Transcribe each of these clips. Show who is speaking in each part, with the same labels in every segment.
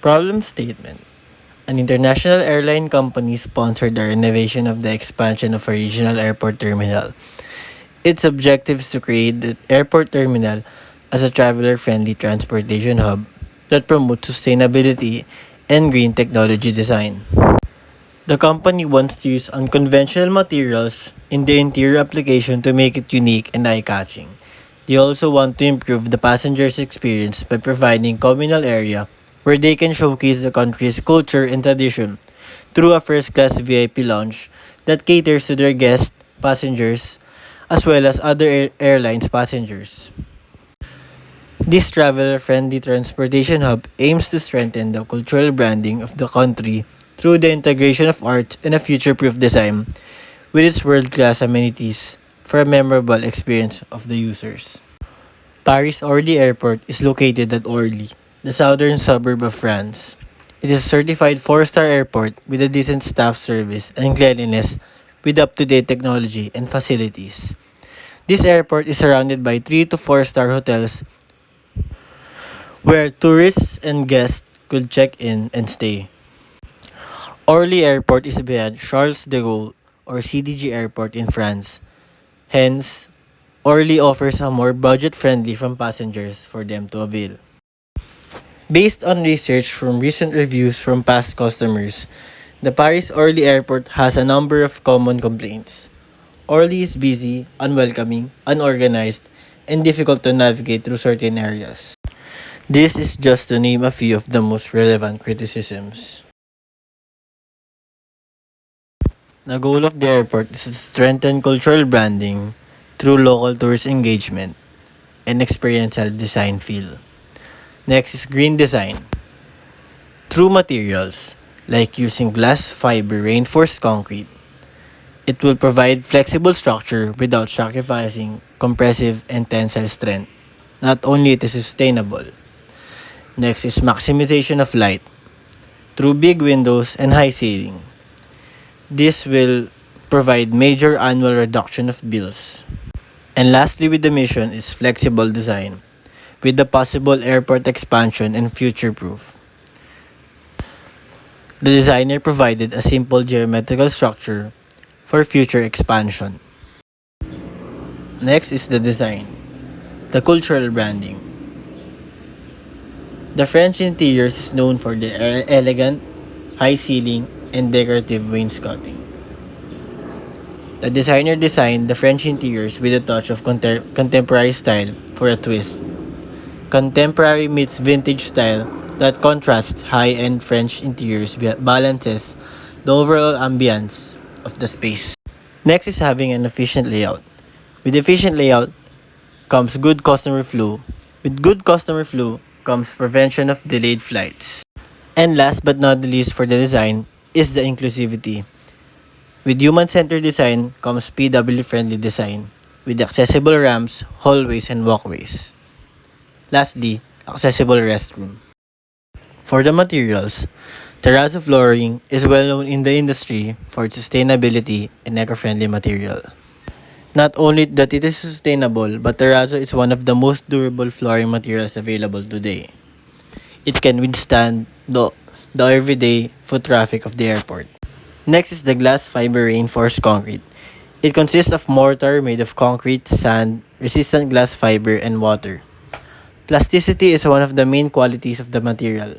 Speaker 1: Problem statement. An international airline company sponsored the renovation of the expansion of a regional airport terminal. Its objective is to create the airport terminal as a traveler-friendly transportation hub that promotes sustainability and green technology design. The company wants to use unconventional materials in the interior application to make it unique and eye-catching. They also want to improve the passengers' experience by providing communal area where they can showcase the country's culture and tradition through a first-class VIP lounge that caters to their guests, passengers, as well as other airlines passengers. This traveler-friendly transportation hub aims to strengthen the cultural branding of the country through the integration of art and a future-proof design with its world-class amenities for a memorable experience of the users. Paris Orly Airport is located at Orly, the southern suburb of France. It is a certified 4-star airport with a decent staff service and cleanliness with up-to-date technology and facilities. This airport is surrounded by 3 to 4-star hotels where tourists and guests could check in and stay. Orly Airport is behind Charles de Gaulle or CDG Airport in France. Hence, Orly offers a more budget-friendly from passengers for them to avail. Based on research from recent reviews from past customers, the Paris Orly Airport has a number of common complaints. Orly is busy, unwelcoming, unorganized, and difficult to navigate through certain areas. This is just to name a few of the most relevant criticisms. The goal of the airport is to strengthen cultural branding through local tourist engagement and experiential design feel. Next is green design. Through materials, like using glass fiber reinforced concrete, it will provide flexible structure without sacrificing compressive and tensile strength. Not only it is sustainable. Next is maximization of light. Through big windows and high ceiling, this will provide major annual reduction of bills. And lastly with the mission is flexible design with the possible airport expansion and future-proof. The designer provided a simple geometrical structure for future expansion. Next is the design, the cultural branding. The French interiors is known for their elegant, high ceiling, and decorative wainscoting. The designer designed the French interiors with a touch of contemporary style for a twist. Contemporary meets vintage style that contrasts high-end French interiors balances the overall ambience of the space. Next is having an efficient layout. With efficient layout comes good customer flow. With good customer flow comes prevention of delayed flights. And last but not the least for the design is the inclusivity. With human-centered design comes PW-friendly design with accessible ramps, hallways, and walkways. Lastly, accessible restroom. For the materials, terrazzo flooring is well known in the industry for its sustainability and eco-friendly material. Not only that it is sustainable, but terrazzo is one of the most durable flooring materials available today. It can withstand the everyday foot traffic of the airport. Next is the glass fiber reinforced concrete. It consists of mortar made of concrete, sand, resistant glass fiber, and water. Plasticity is one of the main qualities of the material,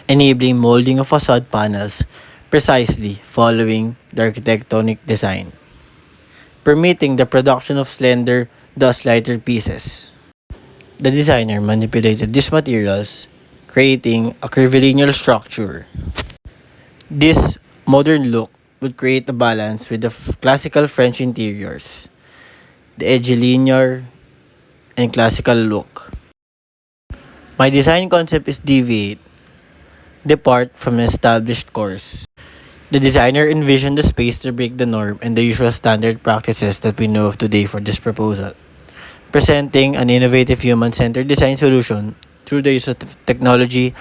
Speaker 1: enabling molding of facade panels precisely following the architectonic design, permitting the production of slender, thus lighter pieces. The designer manipulated these materials, creating a curvilinear structure. This modern look would create a balance with the classical French interiors, the edgy linear and classical look. My design concept is deviate, depart from an established course. The designer envisioned the space to break the norm and the usual standard practices that we know of today for this proposal, presenting an innovative human-centered design solution through the use of technology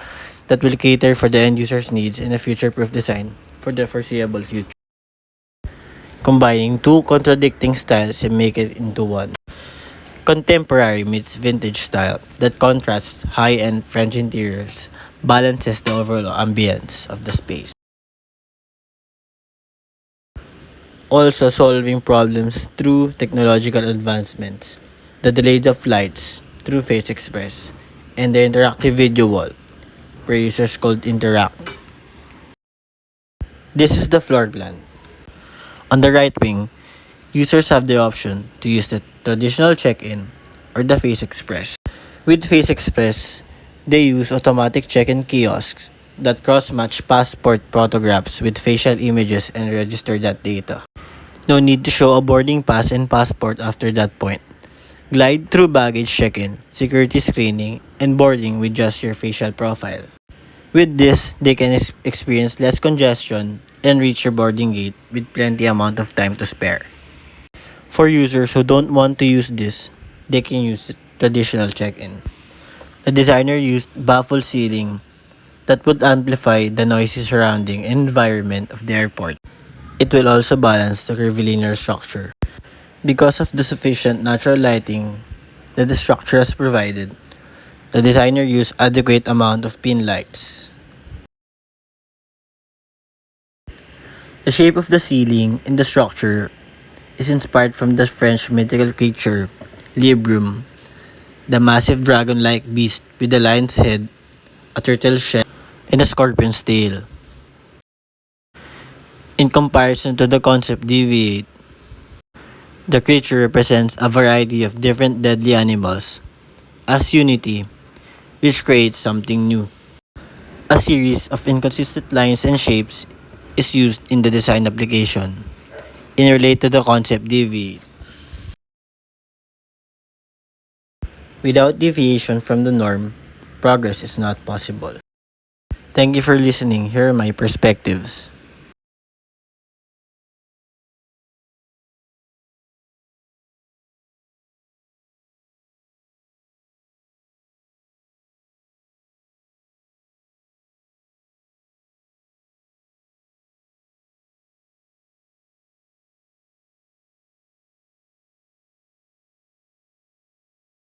Speaker 1: that will cater for the end user's needs in a future-proof design for the foreseeable future. Combining two contradicting styles and make it into one. Contemporary meets vintage style that contrasts high-end French interiors balances the overall ambience of the space. Also solving problems through technological advancements, the delayed of lights through Face Express, and the interactive video wall where users could interact. This is the floor plan. On the right wing, users have the option to use the traditional check-in or the Face Express. With Face Express, they use automatic check-in kiosks that cross-match passport photographs with facial images and register that data. No need to show a boarding pass and passport after that point. Glide through baggage check-in, security screening, and boarding with just your facial profile. With this, they can experience less congestion and reach your boarding gate with plenty amount of time to spare. For users who don't want to use this, they can use the traditional check-in. The designer used baffle ceiling that would amplify the noisy surrounding environment of the airport. It will also balance the curvilinear structure. Because of the sufficient natural lighting that the structure has provided, the designer used adequate amount of pin lights. The shape of the ceiling and the structure is inspired from the French mythical creature Librum, the massive dragon-like beast with a lion's head, a turtle shell, and a scorpion's tail. In comparison to the concept DV8, the creature represents a variety of different deadly animals as unity, which creates something new. A series of inconsistent lines and shapes is used in the design application in relate to the concept DV8. Without deviation from the norm, progress is not possible. Thank you for listening. Here are my perspectives.